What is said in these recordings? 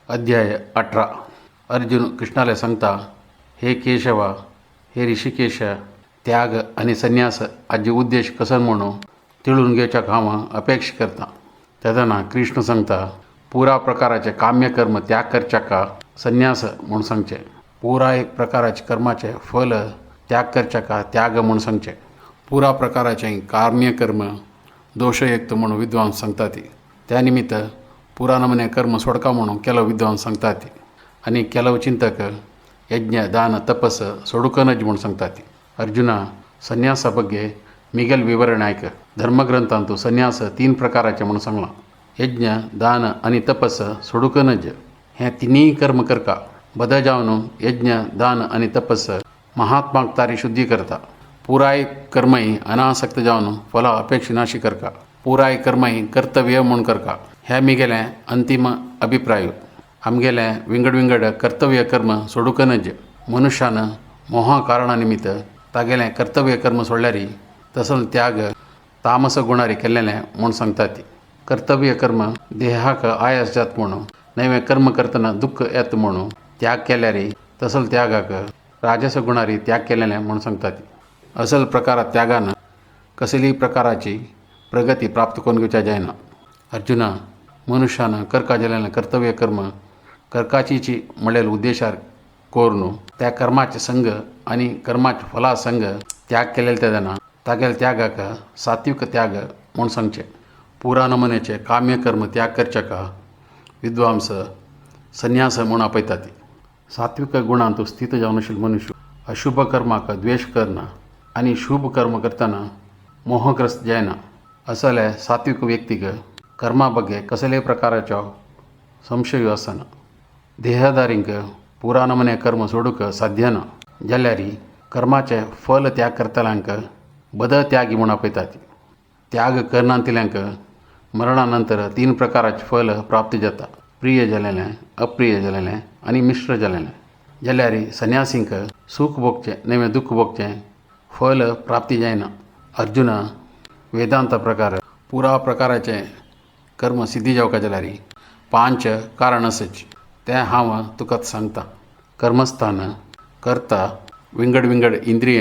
अध्याय 18. अर्जुन कृष्णाला सांगता, हे केशवा, हे ऋषिकेश, त्याग आणि संन्यास आजी उद्देश कसन म्हणून तिळून घेवच्या कामा अपेक्षा करता. तेदना कृष्ण सांगता, पुरा प्रकाराचे काम्यकर्म त्याग करच्या का संन्यास म्हणून सांगचे, पुराय प्रकाराचे कर्माचे फल त्याग करच्या का त्याग म्हणून सांगचे. पुरा प्रकाराचे काम्यकर्म दोषयुक्त म्हणून विद्वांस सांगतात. त्यानिमित्त पुरा नमने कर्म सोडका म्हणून ಕೆಲವು विद्वान सांगतात आणि ಕೆಲವು चिंतक ಯಜ್ಞ ದಾನ ತಪಸ್ सोडूकनच म्हणून सांगतात. अर्जुन, संन्यासा ಬಗ್ಗೆ मिगल विवरण ऐक. धर्मग्रंथांतू संन्यास 3 प्रकाराचे म्हणून सांगला. यज्ञ, दान आणि तपस सोडूकनच हे तिन्ही कर्म करका बद जावन यज्ञ, दान आणि तपस महात्माक तारी शुद्धी करता. पुराय कर्मही अनासक्त जावन फला अपेक्षिनाशी करका. पुराय कर्मही कर्तव्य म्हणून करका. ह्या मिगेले अंतिम अभिप्राय. आमगेले विंगड विंगड कर्तव्य कर्म सोडूकनच मनुष्यानं मोहा कारणानिमित्त तागेले कर्तव्य कर्म सोडल्यारी तसल त्याग तामस गुणारी केल्लेले म्हणून सांगतात. कर्तव्य कर्म देहाक आयास जात म्हणून नवे कर्म करतना दुःख येत म्हणून त्याग केल्यारी तसल त्यागाक राजस गुणारी त्याग केलेले म्हणून सांगतात. असल प्रकारात त्यागानं कसलीय प्रकाराची प्रगती प्राप्त करून घेवच्या जायना. अर्जुन, मनुष्यानं करका गेलेलं कर्तव्य कर्म करकाचीची मिळेल उद्देशार कोरून त्या कर्माचे संग आणि कर्माचे फला संग त्याग केलेले तेदना तागेल त्यागाक सात्विक त्याग म्हणून सांगचे. पुरा नमनेचे काम्यकर्म त्याग करच्या का विद्वांस संन्यास म्हणून आपयतात. सात्विक गुणांतू स्थित जावनशील मनुष्य अशुभ कर्माक द्वेष करणं आणि शुभ कर्म करताना मोहग्रस्त जायना. असले सात्विक व्यक्तीक कर्मा ಬಗ್ಗೆ कसले प्रकाराच्या संशय असना. देहदारींक पुरा नमने कर्म सोडूक साध्य ना जाल्यारी कर्माचे फल त्याग करतल्यांक बद त्यागी म्हणून आपयतात. त्याग करनांतल्यांक मरणानंतर 3 प्रकाराचे फल प्राप्त जाता. प्रिय जालेलें, अप्रिय जालेलें आणि मिश्र जालेलें. जाल्यारी संन्यासींक सुख भोगचे नवे दुःख भोगचे फल प्राप्ती जायना. अर्जुन, वेदांत प्रकार पुरा प्रकाराचे कर्म सिद्धी जावका जाल्यारी 5 कारण असच ते हांव तुका सांगता. कर्मस्थान, कर्ता, विंगड विंगड इंद्रिय,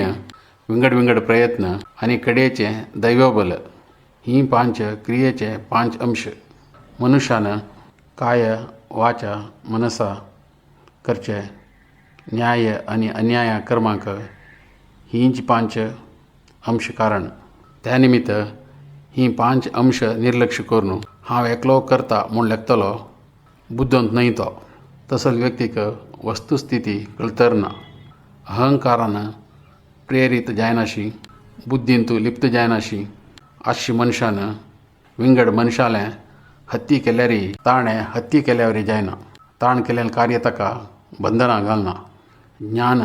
विंगड विंगड प्रयत्न आणि कडेचे दैवबल ही 5 क्रियेचे 5 अंश मनुष्यानं काय वाचा मनसा करचे न्याय आणि अन्याय कर्मांक हींच 5 अंश कारण. त्यानिमित्त ही 5 अंश निर्लक्ष करून हांव एकलो करता म्हूण लेखतलो बुद्धंत नाही तो. तसल व्यक्तीक वस्तुस्थिती कळतर ना. अहंकारानं प्रेरित जायनाशी, बुद्धींतू लिप्त जायनाशी अशी मनशानं विंगड मनशालें हत्ती केल्यारी ताणें हत्ती केल्यावरी जायना. ताण केलेलं कार्य ताका बंधना घालना. ज्ञान,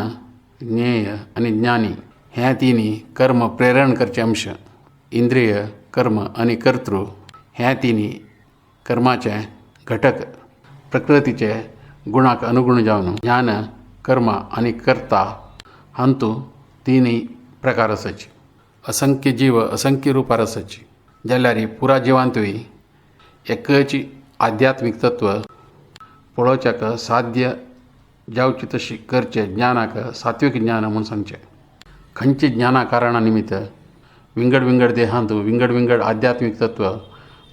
ज्ञेय आणि ज्ञानी हे तिनी कर्म प्रेरण करचे अंश. इंद्रिय, कर्म आणि कर्तृ ह्या तिन्ही कर्माचे घटक प्रकृतीचे गुणाक अनुगुण जावन ज्ञान, कर्म आणि कर्ता हांतू 3 प्रकार असच. असंख्य जीव असंख्य रूपार असच जाल्यारी पुरा जिवांतूय एकची आध्यात्मिक तत्व पळोवच्याक साध्य जावची तशी करचे ज्ञानाक सात्विक ज्ञान म्हणून सांगचे. खंयचे ज्ञाना कारणा निमित्त विंगड विंगड देहांतू विंगड विंगड आध्यात्मिक तत्व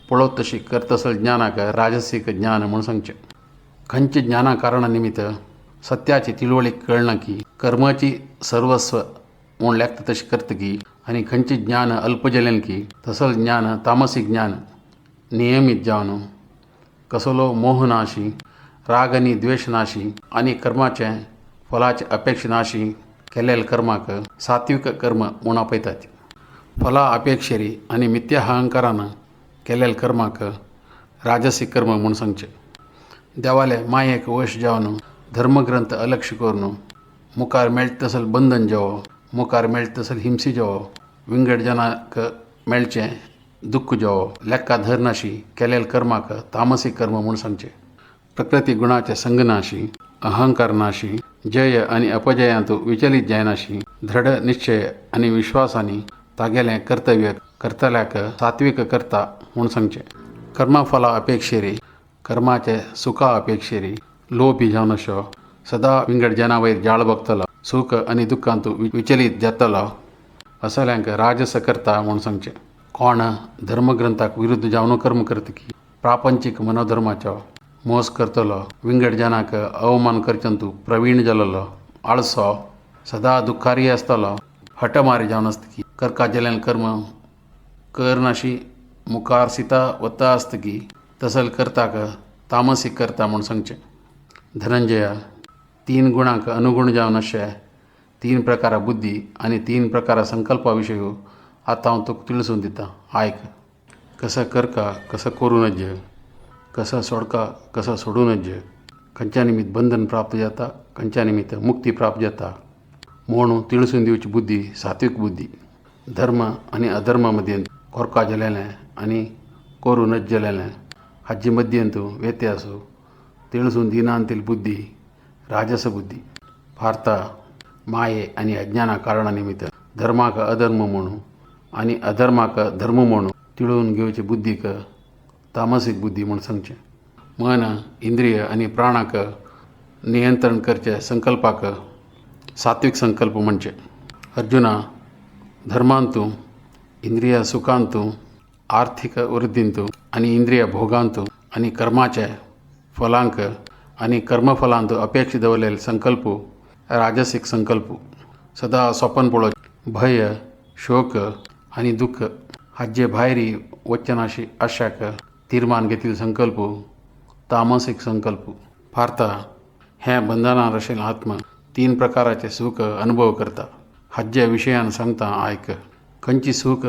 पळोवत तशी करतसल ज्ञानाक राजसिक ज्ञान म्हणून सांगचे. खंयचे ज्ञाना कारणा निमित्त सत्याची तिळवळीक कळना की कर्माची सर्वस्व म्हूण लेखता तशी करतकी आणि खंयचे ज्ञान अल्प जालें की तसल ज्ञान तामसीक ज्ञान नियमित जावन कसलो मोहनाशी, राग आणि द्वेषनाशी आणि कर्माचे फलाचे अपेक्षनाशी केलेले कर्माक सात्विक कर्म म्हूण आपयतात. फला अपेक्षेरी आणि मिथ्या अहंकारानं केलेले कर्माक राजसिक कर्म म्हणून सांगचे. देवाले मायेक वश जावन धर्मग्रंथ अलक्ष्य करून मुखार मेळटा तसल बंधन जावो, मुखार मेळटा तसल हिंसी जावो, विंगड जनाक मेळचे दुःख जावो लेक्का धरनाशी केलेले कर्माक तामसीक कर्म म्हणून सांगचे. प्रकृती गुणाचे संगनाशी, अहंकारनाशी, जय आणि अपजयांतू विचलित जायनाशी दृढ निश्चय आणि विश्वासानी तागेलें कर्तव्य करतल्याक सात्विक करता म्हणून सांगचे. कर्मफला अपेक्षेरी कर्माचे सुखा अपेक्षेरी लोभी जावन अशो सदा विंगड जना वयर जाळ बगतलो सुख आनी दुख्खांतू विचलीत जातलो असल्यांक राजस करता म्हूण सांगचें. कोण धर्मग्रंथाक विरुद्ध जावन कर्म करतकी प्रापंचीक मनोधर्माचो मोस करतलो विंगड जनाक अवमान करच्यांतू प्रवीण जालोलो आळसो सदा दुखारी आसतलो हटमारी जावन आसतकी कर्का जाल्ल्यान कर्म करनाशी मुखार सिता वता आसतकी तसल करताक तामसीक करता म्हूण सांगचें. धनंजया 3 गुणांक अनुगुण जावन अशें 3 प्रकारा बुद्धी आनी 3 प्रकारा संकल्पा विशयी आतां हांव तुका तिळसून दिता. आयक. कसं करका कसं करू नज, कसं सोडका कसं सोडू नज, खंयच्या निमित्त बंधन प्राप्त जाता खंयच्या निमित्त मुक्ती प्राप्त जाता म्हूण तिळसून दिवची बुद्धी सात्वीक बुद्धी. धर्म आनी अधर्मा मदीं कोरका जालेलें आनी कोरू नज जालेलें हाजे मध्यंतू व्यत्यास तिळसून दिनांतील बुद्धी राजस बुद्धी. भारता माये आनी अज्ञाना कारणा निमित्त धर्माक अधर्म म्हणू आनी अधर्माक धर्म म्हणू तिळून घेवचे बुद्धीक तामसीक बुद्धी म्हूण सांगचें. मन इंद्रिय आनी प्राणाक नियंत्रण करचे संकल्पाक सात्वीक संकल्प म्हणचे. अर्जुना, धर्मांतू इंद्रिय सुखांतू आर्थीक वृद्धींतू आनी इंद्रिय भोगांतू आनी कर्माचे फलांक आनी कर्मफलांतू अपेक्षा दवरलेले संकल्प राजसीक संकल्प. सदा सोपन पळोवचें भय शोक आनी दुख्ख हाजे भायरी वचनाशी आशाक तीर्मान घेतिल्ले संकल्प तामसीक संकल्प. भारता हें बंधनार आशिल्लें आत्मा 3 प्रकाराचे सुख अनुभव करता हाजे विशयान सांगता. आयक. खंयची सुख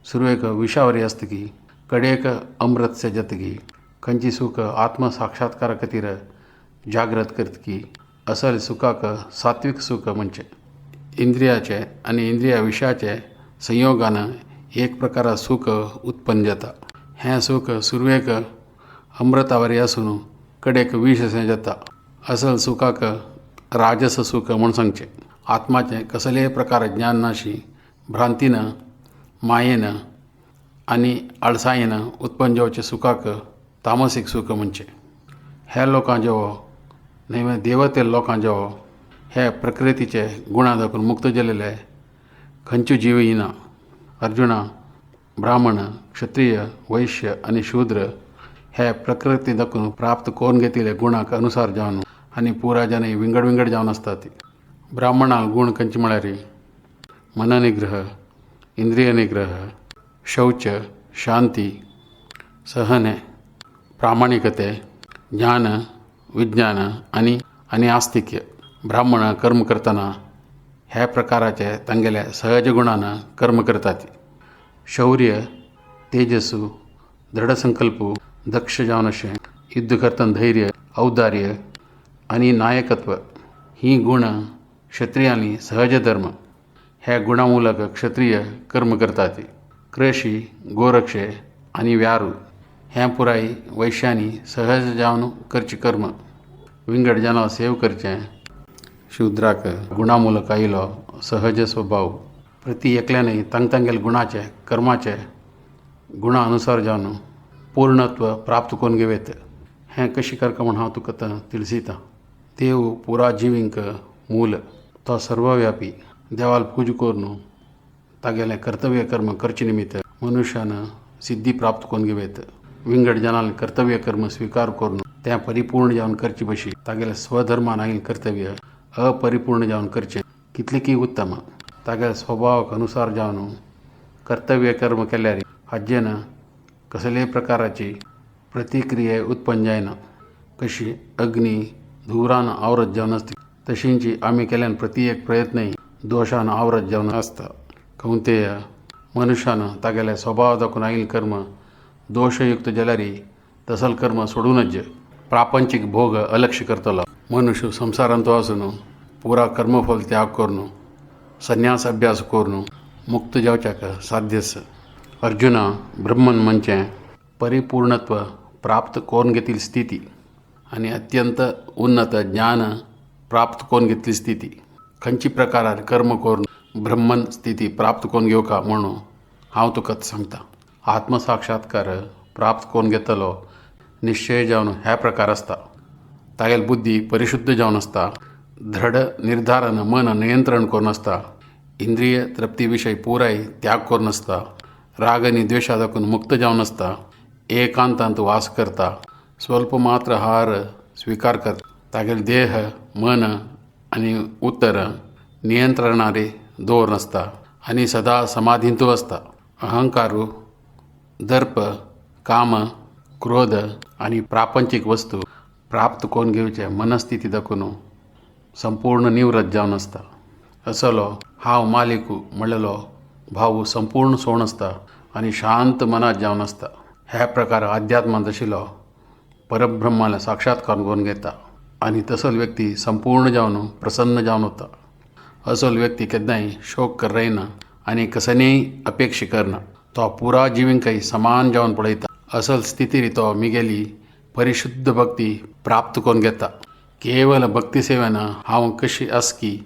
सुरवेक विशावरी आसतकी कडेक अमृत सेजतकी खंयची सुख आत्मसाक्षात्कारा खातीर जागृत करतकी असल सुखाक सात्वीक सुख म्हणचें. इंद्रियाचे आनी इंद्रिया विशयाचे संयोगान एक प्रकारा सुख उत्पन्न जाता. हें सुख सुरवेक अमृतावरी आसून कडेक विश अशें जाता. असल सुखाक राजस सुख म्हूण सांगचें. आत्माचें कसलेय प्रकार ज्ञान नाशी भ्रांतीन मायेन आनी आळसायेन उत्पन्न जावचे सुखाक तामसीक सुख म्हणचें. हे लोकां जेवो न्हय देवते लोकां जेवो हे प्रकृतीचे गुणां दाखून मुक्त जालेले खंयच्यो जीव येना. अर्जुना, ब्राह्मण क्षत्रिय वैश्य आनी शूद्र हे प्रकृती दाखून प्राप्त करून घेतिल्ले गुणाक अनुसार जावन आनी पुरा जन विंगड विंगड जावन आसतात. ब्राह्मणाक गुण खंयचे म्हळ्यार मननिग्रह, इंद्रिय निग्रह, शौच, शांती, सहने, प्रामाणिकते, ज्ञान, विज्ञान आनी आस्तिक्य. ब्राह्मण कर्म करतना हे प्रकाराचे तांगेल्या सहज गुणान कर्म करतात. शौर्य, तेजस्सू, दृढसंकल्प, दक्ष जावन अशें, युद्ध करतना धैर्य, औदार्य आनी नायकत्व ही गुण क्षत्रियांनी सहज धर्म. हे गुणामुलक क्षत्रिय कर्म करतात. कृषी, गोरक्षे आनी व्यारू हें पुराय वैश्यांनी सहज जावन करचें कर्म. विंगड जना सेव करचें शूद्राक गुणामुलक आयिल्लो सहज स्वभाव. प्रती एकल्यानय तांगेल्या गुणाचे कर्माचे गुणा अनुसार जावन पूर्णत्व प्राप्त करून घेवेत. हें कशें करता म्हूण हांव तुका तिळसितां. देव पुरा जिवींक मूल. तो सर्वव्यापी. देवाल पूज करून तागेलें कर्तव्य कर्म करचे निमित्त मनुष्यान सिद्धी प्राप्त करून घेवेत. विंगड जनांनी कर्तव्य कर्म स्वीकार करून तें परिपूर्ण जावन करचे बशी तागेलें स्वधर्मान आयिल्लें कर्तव्य अपरिपूर्ण जावन करचें कितलेकी उत्तम. तागेल्या स्वभावाक अनुसार जावन कर्तव्य कर्म केल्यार हाजेन कसलेय प्रकाराची प्रतिक्रिया उत्पन्न जायना. कशी अग्नी धुवरान आवरत जावन आसता तशींची आमी केल्यान प्रति एक प्रयत्नय दोशान आवरत जावन आसता. कौंतेय, मनुष्यान तागेल्या स्वभाव दाखून आयिल्लें कर्म दोशयुक्त जाल्यार तसल कर्म सोडूनच प्रापंचीक भोग अलक्ष्य करतलो. मनुष्य संवसारांत आसून पुरा कर्मफल त्याग करून संन्यास अभ्यास करून मुक्त जावच्याक साध्यस. अर्जुना, ब्रह्मन म्हणजे परिपूर्णत्व प्राप्त करून घेतिल्ली स्थिती आनी अत्यंत उन्नत ज्ञान प्राप्त करून घेतिल्ली स्थिती. खंयची प्रकारान कर्म करून ब्रह्मन स्थिती प्राप्त करून घेवका म्हणून हांव तुका सांगता. आत्मसाक्षात्कार प्राप्त करून घेतलो निश्चय जावन ह्या प्रकार असता. तागेली बुद्धी परिशुद्ध जावन असता. दृढ निर्धारान मन नियंत्रण करून असता. इंद्रिय तृप्ती विषयी पुराय त्याग करून असता. राग आणि द्वेषा दाखवून मुक्त जावन असता. एकांतांत वास करता. स्वल्प मात्र आहार स्वीकार करता. तागेले देह मन आणि उत्तर नियंत्रणारे दवर नसता आणि सदा समाधींतू असता. अहंकारू दर्प काम क्रोध आणि प्रापंचिक वस्तू प्राप्त करून घेवचे मनस्थिती दाखवून संपूर्ण निवृत्त जावन असता. असलो हांव मालिकू म्हणलेलो भाव संपूर्ण सोडून असता आणि शांत मनात जावन असता. ह्या प्रकार अध्यात्मांत आशिल्लो परब्रह्माला साक्षात्कार करून घेता आणि तसलो व्यक्ती संपूर्ण जावन प्रसन्न जावन वता. असलो व्यक्ती केन्नाय शोक करना आणि कसनेय अपेक्षा करना. तो पुरा जिवींकय समान जावन पळयता. असल स्थितीर तो मिगेली परिशुद्ध भक्ती प्राप्त करून घेता. केवल भक्ती सेवेन हांव कशी आसकी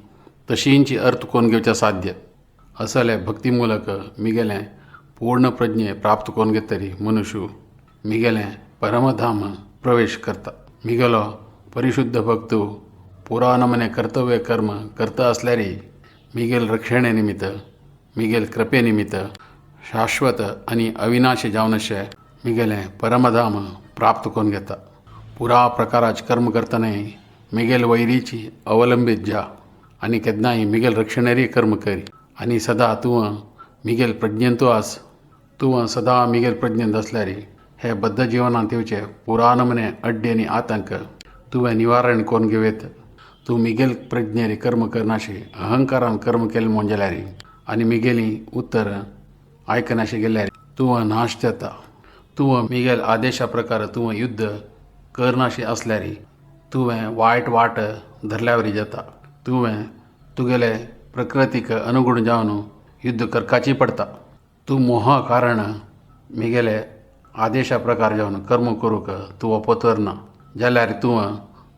तशींची अर्थ करून घेवचें साध्य. असले भक्ती मूलक मिगेलें पूर्ण प्रज्ञे प्राप्त करून घेतरी मनुष्य मिगेलें परमधाम प्रवेश करता. मिगेलो परिशुद्ध भक्त पुरा नमने कर्तव्य कर्म करता असल्यारी मिगेल रक्षणे निमित्त मिगेल कृपे निमित्त शाश्वत आणि अविनाशी जावन अशें मिगेलें परमधाम प्राप्त करून घेता. पुरा प्रकाराचे कर्म करतनाय मिगेल वैरीची अवलंबीत जा आणि केन्नाय मिगेल रक्षणेरी कर्म करी आणि सदा तुवें मिगेल प्रज्ञेंतू आस. तुवें सदा मिगेल प्रज्ञेंत असल्यारी हे बद्ध जिवनांत येवचे पुरा नमने अड्डे आनी आतंक तुवें निवारण करून घेवेत. तूं मिगेल प्रज्ञेरी कर्म करनाशी अहंकारान कर्म केलें म्हणजेल्यारी आनी मिगेली उत्तर आयकनाशी गेल्यारी तुवें नाश जाता. तुवें मिगेल आदेशा प्रकार तुवें युद्ध करनाशी असल्यारी तुवें वायट वाट धरल्यावरी जाता. तुवें तुगेले प्रकृतीक अनुगुण जावन युद्ध करपाची पडटा. तूं मोहा कारण मिगेले आदेशा प्रकार जावन कर्म करूंक तूं ओपोतर ना जाल्यार तुवें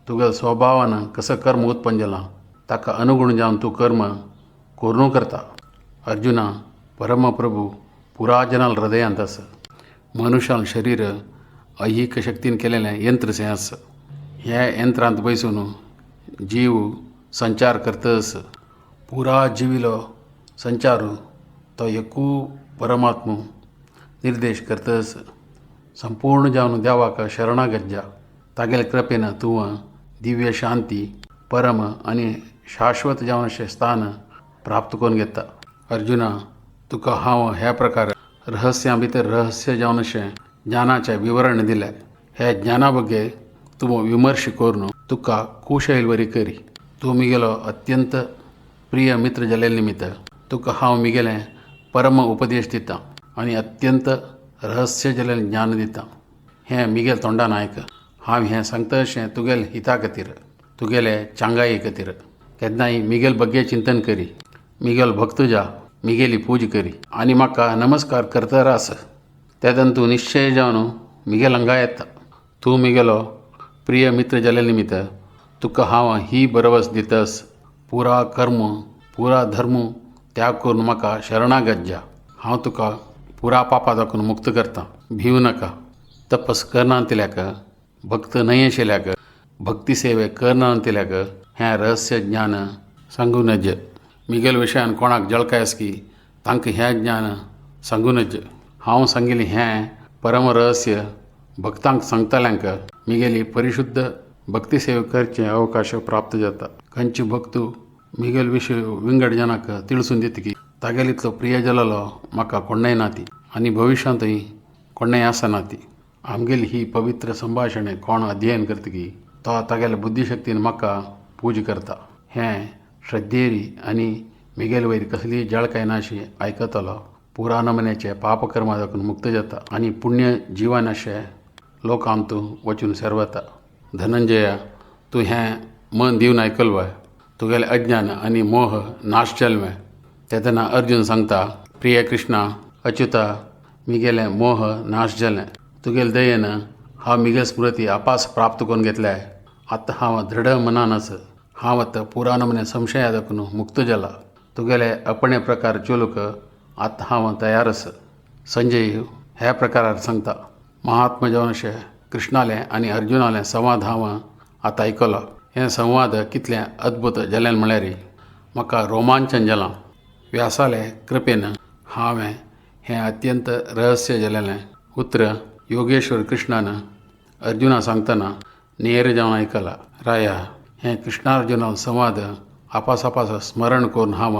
तुगेल्या स्वभावान कसं कर्म उत्पन्न जालां ताका अनुगुण जावन तूं कर्म करूं करता. अर्जुना परमप्रभू पुरा जनाल हृदयांत आस. मनुष्यान शरीर ऐहिक शक्तीन केलेलें यंत्रशें आस. ह्या यंत्रांत बसून जीव संचार करतस. पुरा जिविलो संचारू तो एकू परमात्मू निर्देश करतस. संपूर्ण जावन देवाक शरणागत जा. तागेले कृपेन तुवें दिव्य शांती परम आनी शाश्वत जावन अशें स्थान प्राप्त करून घेता. अर्जुना तुका हांव ह्या प्रकार रहस्यां भितर रहस्य जावन अशें ज्ञानाचें विवरण दिलें. हे ज्ञाना बगे तूं विमर्श करून तुका कुशल वरी करी. तूं मिगेलो अत्यंत प्रिय मित्र जाले निमित्त तुका हांव मिगेलें परम उपदेश दितां आनी अत्यंत रहस्य जालेलें ज्ञान दितां. हें मिगेल तोंडान आयक. हांव हें सांगता अशें तुगेले हिता खातीर तुगेले चांगाये खातीर. केन्नाय मिगेल बगे चिंतन करी. मिगेल भक्त जा. मिगेली पूज करी आनी म्हाका नमस्कार करता रास. तेदन तूं निश्चय जावन मिगेल हांगा येता. तूं मिगेलो प्रिय मित्र जाले निमित्त तुका हांव ही बरवस दितस. पुरा कर्म पुरा धर्म त्याग करून म्हाका शरणागत जा. हांव तुका पुरा पापा दाखोवन मुक्त करता. भिवू नाका. तपस करनातल्याक भक्त न्हय आशिल्ल्याक भक्ती सेवे करनातल्याक हें रहस्य ज्ञान सांगू नज. मिगेल विशयान कोणाक जळकाय आसकी तांकां हें ज्ञान सांगू नज. हांव सांगिल्लें हें परम रहस्य भक्तांक सांगतल्यांक मिगेली परिशुद्ध भक्ती सेवे करचे अवकाश प्राप्त जाता. खंयची भक्त मिगेल विशय विंगड जनाक तिळसून दितकी तागेलीतलो प्रिय जालोलो म्हाका कोणय ना ती आनी भविश्यांतय कोणय आसना ती. आमगेली ही पवित्र संभाशणे कोण अध्ययन करतकी तो तागेल्या बुद्धीशक्तीन म्हाका पूज करता. हें श्रद्धेरी आनी मिगेल वयर कसलीय जळकाय नाशी आयकतलो पुरा नमन्याचे पापकर्मा दाखोवन मुक्त जाता आनी पुण्य जिवन अशें लोकांत वचून सेरवता. धनंजया तूं हें मन दिवन आयकल्वय. तुगेलें अज्ञान आनी मोह नाश जाल्वे. तेदना अर्जुन सांगता प्रिय कृष्णा अच्युता मिगेलें मोह नाश जालें. तुगेले दयेन हांव मिगेल स्मृती आपास प्राप्त करून घेतल्या. आतां हांव दृढ मनान आस. हांव आतां पुरा नमने संशया दाखोवन मुक्त जाला. तुगेले अपणे प्रकार चलूक आतां हांव तयार आस. संजय ह्या प्रकारार सांगता महात्मा जावन अशें कृष्णालें आनी अर्जुनालें संवाद हांव आतां आयकलो. हे संवाद कितले अद्भुत जाले म्हळ्यार म्हाका रोमांचन जालां. व्यासाले कृपेन हांवें हें अत्यंत रहस्य जाल्लें उतर योगेश्वर कृष्णान अर्जुना सांगतना नेर जावन आयकलां. राया, हें कृष्णार्जुना संवाद आपासापास स्मरण करून हांव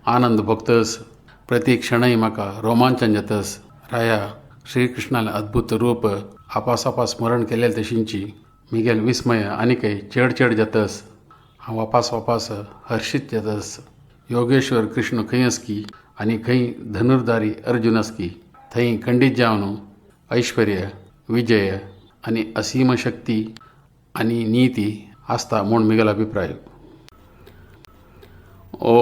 आनंद भोगतस. प्रती क्षणय म्हाका रोमांचन जातस. राया, श्री कृष्णालें अद्भुत रूप आपासापास स्मरण केलें तशींची मिगेल विस्मय आनीकय चड जातस. हांव वापास हर्शीत जातस. योगेश्वर कृष्ण खंय असकी आनी खंय धनुर्धारी अर्जुन असकी, थंय खंडीत जावन ऐश्वर्य, विजय आनी असीम शक्ती आनी नीती आसता म्हूण मिगेलो अभिप्राय. ओ